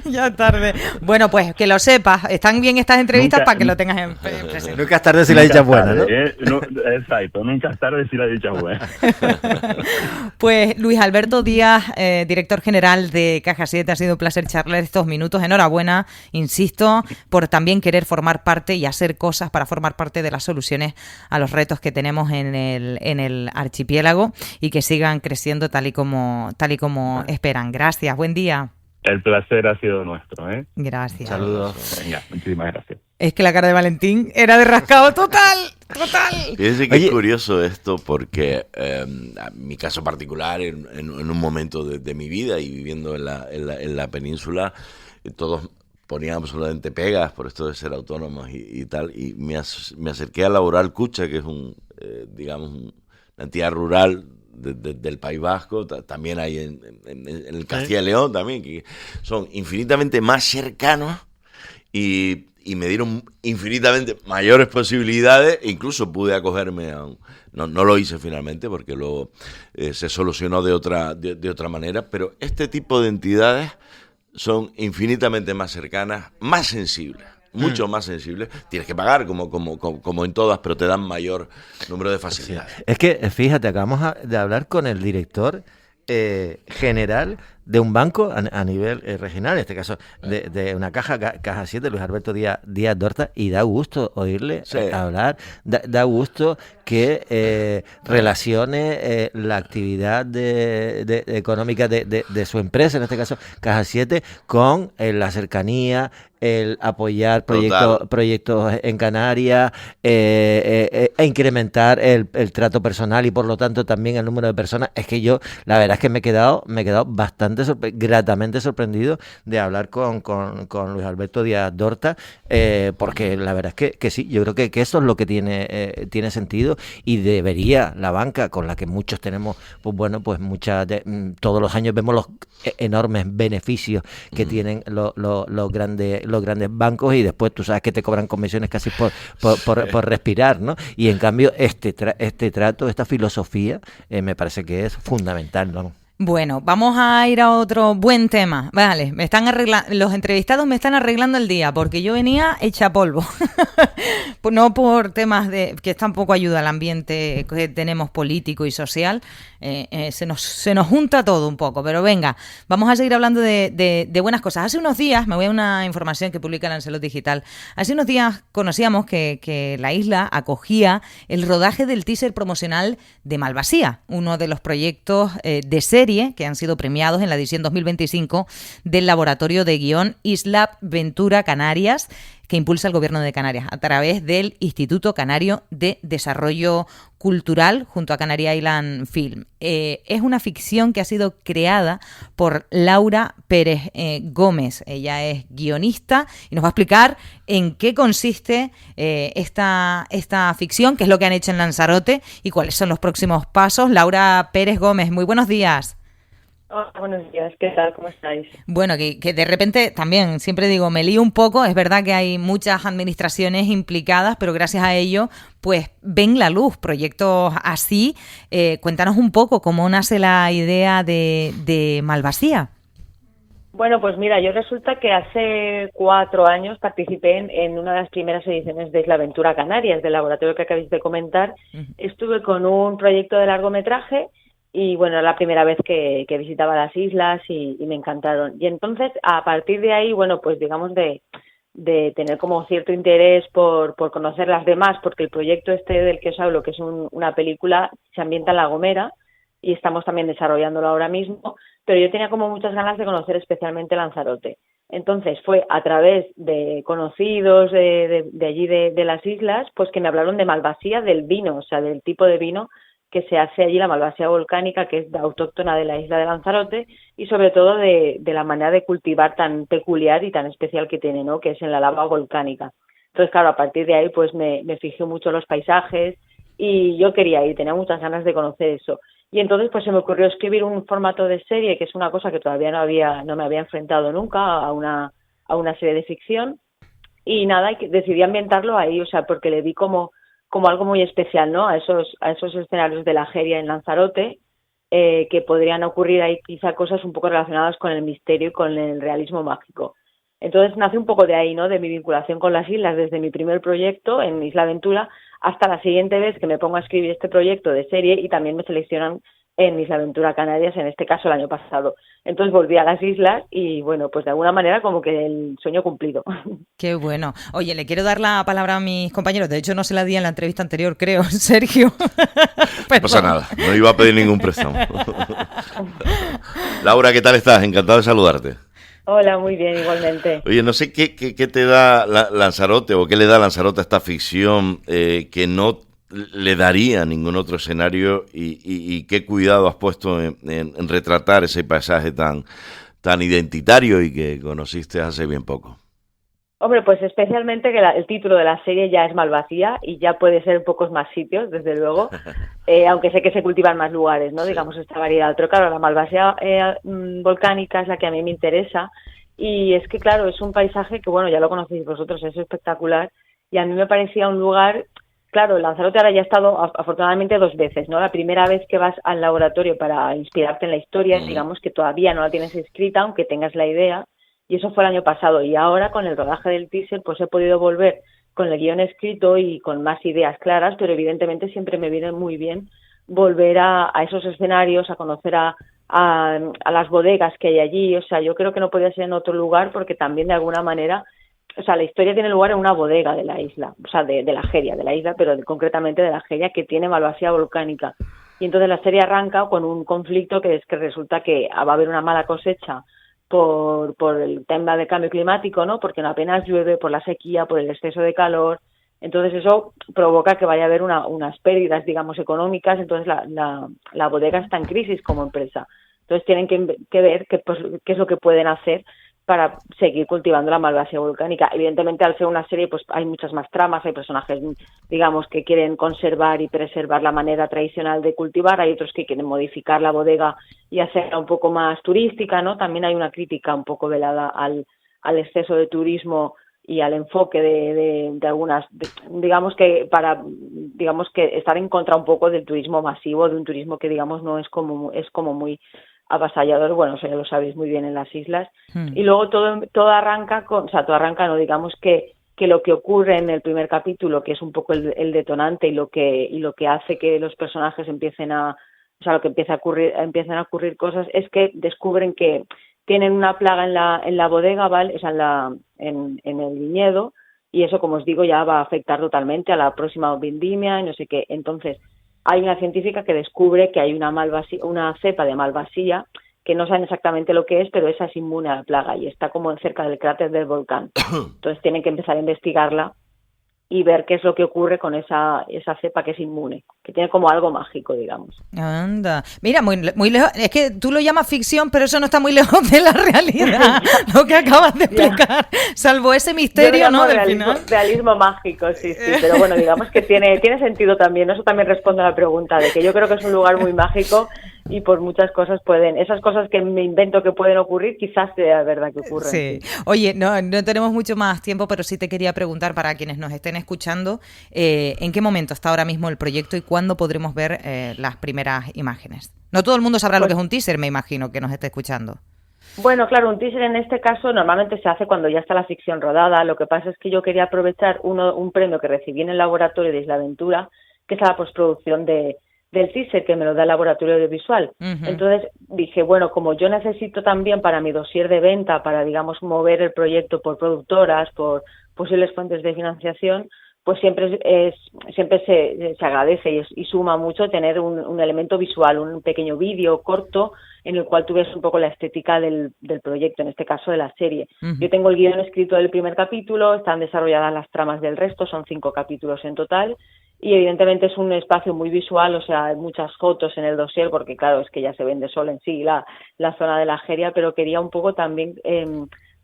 Ya es tarde. Bueno, pues que lo sepas. Están bien estas entrevistas para que lo tengas en presente. Nunca es tarde si la dicha es buena, ¿no? Exacto, nunca es tarde si la dicha es buena. Pues Luis Alberto Díaz, director general de Caja 7, ha sido un placer charlar estos minutos. Enhorabuena, insisto, por también querer formar parte y hacer cosas para formar parte de las soluciones a los retos que tenemos en el archipiélago, y que sigan creciendo tal y como esperan. Gracias, buen día. El placer ha sido nuestro, ¿eh? Gracias. Saludos. Venga, muchísimas gracias. Es que la cara de Valentín era de rascado total. Fíjense que es curioso esto, porque mi caso particular, en un momento de mi vida y viviendo en la península, todos poníamos absolutamente pegas por esto de ser autónomos y tal, y me acerqué a Laboral Cucha, que es digamos, una entidad rural del País Vasco. También hay en el Castilla y León también, que son infinitamente más cercanos, y y me dieron infinitamente mayores posibilidades, incluso pude acogerme a no lo hice finalmente porque luego se solucionó de otra manera, pero este tipo de entidades son infinitamente más cercanas, más sensibles, mucho más sensibles. Tienes que pagar como en todas, pero te dan mayor número de facilidades. Sí. Es que, fíjate, acabamos de hablar con el director general de un banco a nivel regional, en este caso de una caja 7, Luis Alberto Díaz Dorta, y da gusto oírle hablar, da gusto que relacione la actividad económica de su empresa, en este caso Caja 7, con la cercanía, el apoyar proyectos en Canarias, e incrementar el trato personal y por lo tanto también el número de personas. Es que yo, la verdad es que me he quedado bastante gratamente sorprendido de hablar con Luis Alberto Díaz Dorta, porque la verdad es que sí, yo creo que eso es lo que tiene sentido, y debería la banca, con la que muchos tenemos, pues todos los años vemos los enormes beneficios que tienen los grandes bancos, y después tú sabes que te cobran comisiones casi por respirar, ¿no? Y en cambio este trato, esta filosofía, me parece que es fundamental, ¿no? Bueno, vamos a ir a otro buen tema. Vale, los entrevistados me están arreglando el día porque yo venía hecha polvo. No por temas que tampoco ayuda al ambiente que tenemos político y social. Se nos junta todo un poco, pero venga, vamos a seguir hablando de buenas cosas. Hace unos días, me voy a una información que publica Lancelot Digital, hace unos días conocíamos que la isla acogía el rodaje del teaser promocional de Malvasía, uno de los proyectos de serie que han sido premiados en la edición 2025 del laboratorio de guión Isla Ventura Canarias, que impulsa el Gobierno de Canarias a través del Instituto Canario de Desarrollo Cultural junto a Canary Island Film. Es una ficción que ha sido creada por Laura Pérez Gómez. Ella es guionista y nos va a explicar en qué consiste esta ficción, qué es lo que han hecho en Lanzarote y cuáles son los próximos pasos. Laura Pérez Gómez, muy buenos días. Hola, buenos días, ¿qué tal? ¿Cómo estáis? Bueno, que de repente también, siempre digo, me lío un poco, es verdad que hay muchas administraciones implicadas, pero gracias a ello, pues ven la luz proyectos así. Cuéntanos un poco cómo nace la idea de Malvasía. Bueno, pues mira, yo resulta que hace 4 años participé en una de las primeras ediciones de Isla Ventura Canarias, del laboratorio que acabáis de comentar. Estuve con un proyecto de largometraje. Y bueno, era la primera vez que visitaba las islas y me encantaron. Y entonces, a partir de ahí, bueno, pues digamos de tener como cierto interés por conocer las demás, porque el proyecto este del que os hablo, que es una película, se ambienta en La Gomera y estamos también desarrollándolo ahora mismo, pero yo tenía como muchas ganas de conocer especialmente Lanzarote. Entonces fue a través de conocidos de allí de las islas, pues que me hablaron de Malvasía, del vino, o sea, del tipo de vino que se hace allí, la malvasía volcánica, que es autóctona de la isla de Lanzarote, y sobre todo de la manera de cultivar tan peculiar y tan especial que tiene, ¿no? Que es en la lava volcánica. Entonces, claro, a partir de ahí pues me fijé mucho en los paisajes y yo quería ir, tenía muchas ganas de conocer eso. Y entonces pues se me ocurrió escribir un formato de serie, que es una cosa que todavía no me había enfrentado nunca a una serie de ficción, y nada, decidí ambientarlo ahí, o sea, porque le vi como algo muy especial, ¿no? A esos escenarios de la Jeria en Lanzarote, que podrían ocurrir ahí quizá cosas un poco relacionadas con el misterio y con el realismo mágico. Entonces nace un poco de ahí, ¿no? De mi vinculación con las islas, desde mi primer proyecto en Isla Ventura hasta la siguiente vez que me pongo a escribir este proyecto de serie, y también me seleccionan en Isla Ventura Canarias, en este caso el año pasado. Entonces volví a las islas y, bueno, pues de alguna manera como que el sueño cumplido. Qué bueno. Oye, le quiero dar la palabra a mis compañeros. De hecho, no se la di en la entrevista anterior, creo, Sergio. No pasa nada, no iba a pedir ningún préstamo. Laura, ¿qué tal estás? Encantado de saludarte. Hola, muy bien, igualmente. Oye, no sé qué te da Lanzarote o qué le da Lanzarote a esta ficción que no le daría a ningún otro escenario, y qué cuidado has puesto en retratar ese paisaje tan identitario y que conociste hace bien poco. Hombre, pues especialmente que el título de la serie ya es Malvasía y ya puede ser en pocos más sitios, desde luego, aunque sé que se cultivan más lugares, ¿no? Sí. Digamos, esta variedad. Pero claro, la Malvasía volcánica es la que a mí me interesa, Y es que, claro, es un paisaje que, bueno, ya lo conocéis vosotros, es espectacular. Y a mí me parecía un lugar, claro, Lanzarote ahora ya he estado afortunadamente 2 veces, ¿no? La primera vez que vas al laboratorio para inspirarte en la historia, digamos que todavía no la tienes escrita, aunque tengas la idea, y eso fue el año pasado. Y ahora, con el rodaje del teaser, pues he podido volver con el guión escrito y con más ideas claras, pero evidentemente siempre me viene muy bien volver a esos escenarios, a conocer a las bodegas que hay allí. O sea, yo creo que no podía ser en otro lugar porque también de alguna manera, o sea, la historia tiene lugar en una bodega de la isla, o sea, de la Jeria, de la isla, pero concretamente de la Jeria, que tiene malvasía volcánica. Y entonces la serie arranca con un conflicto que es que resulta que va a haber una mala cosecha por el tema del cambio climático, ¿no? Porque no apenas llueve, por la sequía, por el exceso de calor. Entonces eso provoca que vaya a haber unas pérdidas, digamos, económicas. Entonces la bodega está en crisis como empresa. Entonces tienen que ver qué es lo que pueden hacer para seguir cultivando la malvasía volcánica. Evidentemente, al ser una serie, pues hay muchas más tramas, hay personajes, digamos, que quieren conservar y preservar la manera tradicional de cultivar, hay otros que quieren modificar la bodega y hacerla un poco más turística, ¿no? También hay una crítica un poco velada al exceso de turismo y al enfoque de algunas, digamos que estar en contra un poco del turismo masivo, de un turismo que, digamos, no es como muy avasallador. Bueno, eso ya lo sabéis muy bien en las islas. Y luego todo arranca no, digamos que lo que ocurre en el primer capítulo, que es un poco el detonante y lo que hace que los personajes empiecen a ocurrir cosas, es que descubren que tienen una plaga en la bodega, ¿vale? O sea, en el viñedo, y eso, como os digo, ya va a afectar totalmente a la próxima vendimia y no sé qué. Entonces, hay una científica que descubre que hay una cepa de malvasía que no saben exactamente lo que es, pero esa es inmune a la plaga y está como cerca del cráter del volcán. Entonces tienen que empezar a investigarla y ver qué es lo que ocurre con esa cepa que es inmune, que tiene como algo mágico, digamos. Anda. Mira, muy lejos. Es que tú lo llamas ficción, pero eso no está muy lejos de la realidad, lo que acabas de explicar, salvo ese misterio, ¿no? Del final. Realismo mágico, sí. Pero bueno, digamos que tiene sentido también. Eso también responde a la pregunta de que yo creo que es un lugar muy mágico y por muchas cosas esas cosas que me invento que pueden ocurrir, quizás sea verdad que ocurren. Sí. Oye, no tenemos mucho más tiempo, pero sí te quería preguntar para quienes nos estén escuchando, ¿en qué momento está ahora mismo el proyecto y cuándo podremos ver las primeras imágenes? No todo el mundo sabrá lo que es un teaser, me imagino, que nos esté escuchando. Bueno, claro, un teaser en este caso normalmente se hace cuando ya está la ficción rodada. Lo que pasa es que yo quería aprovechar un premio que recibí en el laboratorio de Isla Aventura, que es la postproducción del teaser, que me lo da el laboratorio audiovisual. Entonces dije, bueno, como yo necesito también para mi dossier de venta, para, digamos, mover el proyecto por productoras, por posibles fuentes de financiación, pues siempre se agradece y suma mucho tener un elemento visual, un pequeño vídeo corto en el cual tú ves un poco la estética del proyecto, en este caso de la serie. Yo tengo el guión escrito del primer capítulo, están desarrolladas las tramas del resto, son 5 capítulos en total, y evidentemente es un espacio muy visual, o sea, hay muchas fotos en el dossier, porque claro, es que ya se vende solo en sí la zona de la Jeria, pero quería un poco también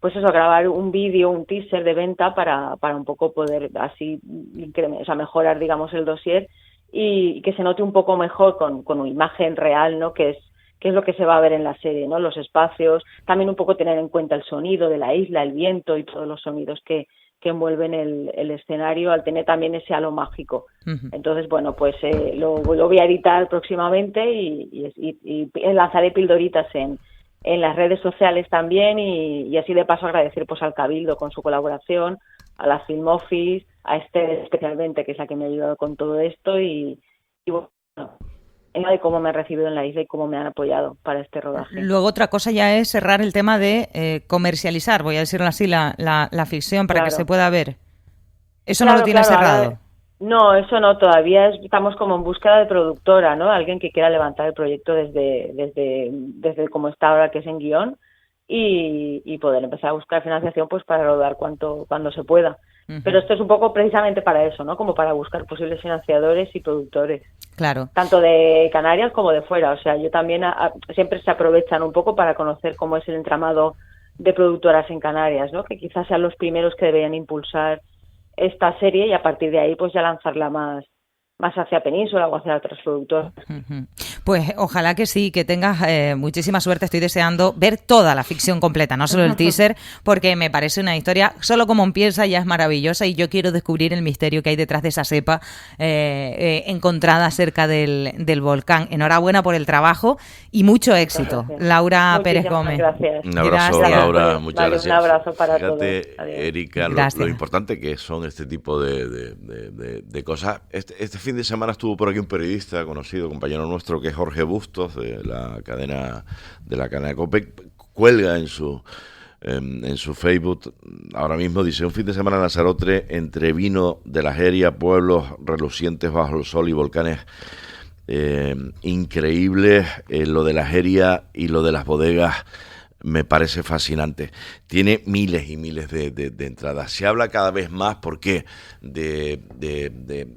pues eso, grabar un vídeo, un teaser de venta para un poco poder así mejorar, digamos, el dossier y que se note un poco mejor con una imagen real, ¿no? Que es lo que se va a ver en la serie, ¿no? Los espacios, también un poco tener en cuenta el sonido de la isla, el viento y todos los sonidos que envuelven el escenario, al tener también ese halo mágico. Entonces, bueno, pues lo voy a editar próximamente y lanzaré pildoritas en las redes sociales también y así de paso agradecer pues al Cabildo con su colaboración, a la Film Office, a Esther especialmente, que es la que me ha ayudado con todo esto y bueno, de cómo me han recibido en la isla y cómo me han apoyado para este rodaje. Luego otra cosa ya es cerrar el tema de comercializar, voy a decirlo así, la ficción para que se pueda ver. Eso no lo tienes cerrado. Ahora, no, eso no, todavía estamos como en búsqueda de productora, ¿no? Alguien que quiera levantar el proyecto desde como está ahora, que es en guión, y poder empezar a buscar financiación pues para rodar cuando se pueda. Pero esto es un poco precisamente para eso, ¿no? Como para buscar posibles financiadores y productores. Claro. Tanto de Canarias como de fuera. O sea, yo también siempre se aprovechan un poco para conocer cómo es el entramado de productoras en Canarias, ¿no? Que quizás sean los primeros que deberían impulsar esta serie y a partir de ahí pues ya lanzarla más hacia Península o hacia otros productores. Pues ojalá que sí, que tengas muchísima suerte. Estoy deseando ver toda la ficción completa, no solo el teaser, porque me parece una historia, solo como empieza ya es maravillosa y yo quiero descubrir el misterio que hay detrás de esa cepa encontrada cerca del volcán. Enhorabuena por el trabajo y mucho éxito. Laura Pérez Gómez. Gracias. Un abrazo, Gracias. Laura, muchas gracias. Un abrazo para Fíjate, todos. Adiós. Erika, lo importante que son este tipo de cosas. Este fin de semana estuvo por aquí un periodista conocido, compañero nuestro, que es Jorge Bustos, de la cadena COPE. Cuelga en su Facebook ahora mismo, dice: un fin de semana en Lanzarote entre vino de la Jeria, pueblos relucientes bajo el sol y volcanes increíbles. Lo de la Jeria y lo de las bodegas me parece fascinante. Tiene miles y miles de entradas. Se habla cada vez más, porque de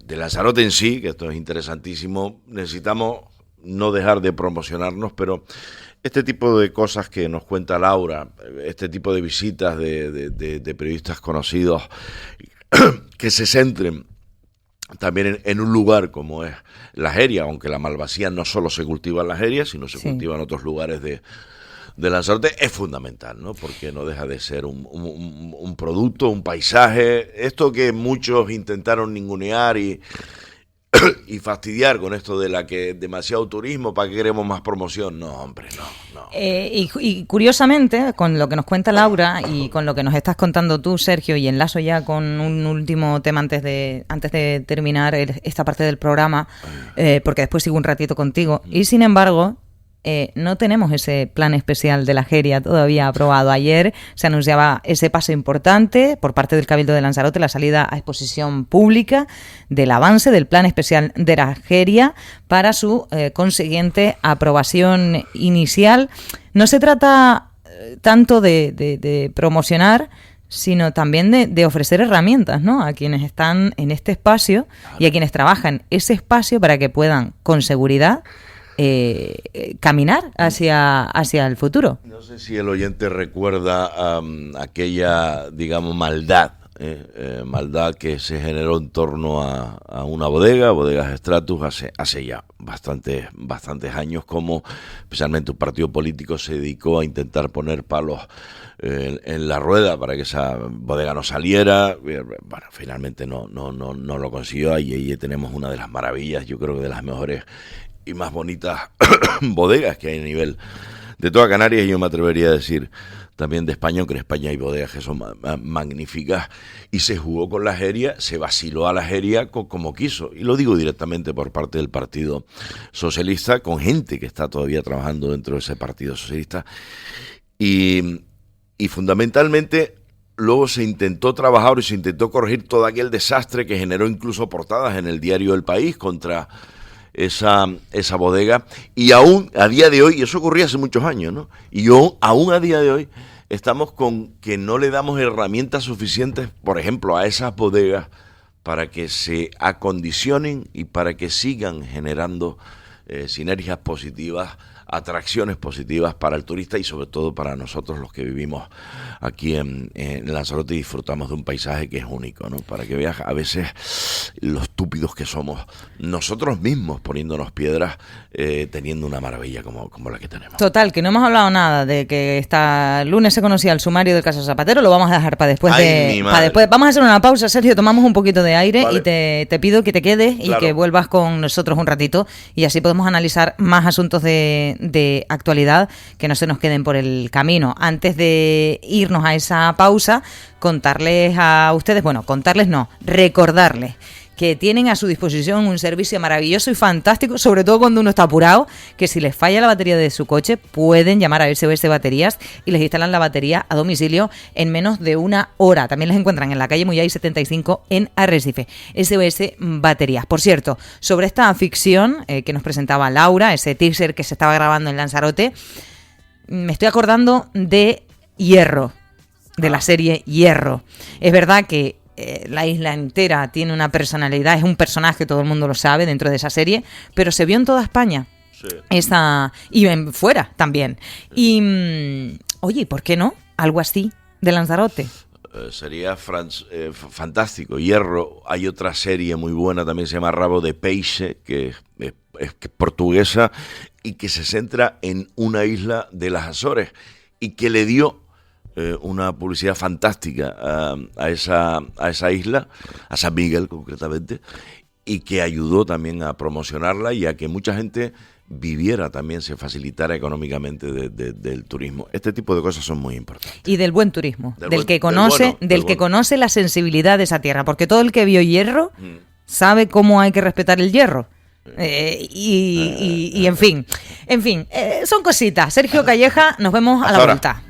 Lanzarote en sí, que esto es interesantísimo. Necesitamos no dejar de promocionarnos, pero este tipo de cosas que nos cuenta Laura, este tipo de visitas de periodistas conocidos que se centren también en un lugar como es la Jeria, aunque la malvasía no solo se cultiva en la Jeria, sino se cultiva en otros lugares de Lanzarote, es fundamental, ¿no? Porque no deja de ser un producto, un paisaje. Esto que muchos intentaron ningunear y fastidiar con esto de la que demasiado turismo, ¿para qué queremos más promoción? No, hombre, no. Y curiosamente, con lo que nos cuenta Laura y con lo que nos estás contando tú, Sergio, y enlazo ya con un último tema antes de terminar esta parte del programa, porque después sigo un ratito contigo, y sin embargo no tenemos ese plan especial de la Jeria todavía aprobado. Ayer se anunciaba ese paso importante por parte del Cabildo de Lanzarote, la salida a exposición pública del avance del plan especial de la Jeria para su consiguiente aprobación inicial. No se trata tanto de promocionar, sino también de ofrecer herramientas, ¿no?, a quienes están en este espacio y a quienes trabajan ese espacio para que puedan con seguridad caminar hacia el futuro. No sé si el oyente recuerda aquella, digamos, maldad que se generó en torno a una bodegas Stratus, hace ya bastantes años, como especialmente un partido político se dedicó a intentar poner palos en la rueda para que esa bodega no saliera. Bueno, finalmente no lo consiguió, y ahí tenemos una de las maravillas, yo creo que de las mejores y más bonitas bodegas que hay a nivel de toda Canarias, y yo me atrevería a decir también de España, aunque en España hay bodegas que son magníficas, y se jugó con la Jeria, se vaciló a la Jeria como quiso, y lo digo directamente por parte del Partido Socialista, con gente que está todavía trabajando dentro de ese Partido Socialista, y fundamentalmente luego se intentó trabajar y se intentó corregir todo aquel desastre que generó incluso portadas en el diario El País contra esa bodega, y aún a día de hoy, y eso ocurría hace muchos años, ¿no?, y aún a día de hoy estamos con que no le damos herramientas suficientes, por ejemplo, a esas bodegas para que se acondicionen y para que sigan generando sinergias positivas, atracciones positivas para el turista y sobre todo para nosotros los que vivimos aquí en Lanzarote y disfrutamos de un paisaje que es único, ¿no? Para que veas a veces lo estúpidos que somos nosotros mismos poniéndonos piedras teniendo una maravilla como la que tenemos. Total, que no hemos hablado nada de que esta lunes se conocía el sumario del caso Zapatero, lo vamos a dejar para después. Vamos a hacer una pausa, Sergio, tomamos un poquito de aire, vale, y te pido que te quedes, claro, y que vuelvas con nosotros un ratito y así podemos analizar más asuntos de actualidad que no se nos queden por el camino. Antes de irnos a esa pausa, recordarles que tienen a su disposición un servicio maravilloso y fantástico, sobre todo cuando uno está apurado, que si les falla la batería de su coche, pueden llamar a SOS Baterías y les instalan la batería a domicilio en menos de una hora. También les encuentran en la calle Muyay 75 en Arrecife. SOS Baterías. Por cierto, sobre esta ficción que nos presentaba Laura, ese teaser que se estaba grabando en Lanzarote, me estoy acordando de Hierro, de la serie Hierro. Es verdad que la isla entera tiene una personalidad, es un personaje, todo el mundo lo sabe dentro de esa serie, pero se vio en toda España. Sí. Y fuera también. Y oye, ¿por qué no? Algo así de Lanzarote. Sería fantástico. Hierro, hay otra serie muy buena también, se llama Rabo de Peixe, que es portuguesa y que se centra en una isla de las Azores y que le dio una publicidad fantástica a esa isla, a San Miguel concretamente, y que ayudó también a promocionarla y a que mucha gente viviera también, se facilitara económicamente del turismo. Este tipo de cosas son muy importantes. Y del buen turismo, del que conoce la sensibilidad de esa tierra, porque todo el que vio hierro sabe cómo hay que respetar el hierro. En fin, son cositas. Sergio Calleja, nos vemos a la vuelta.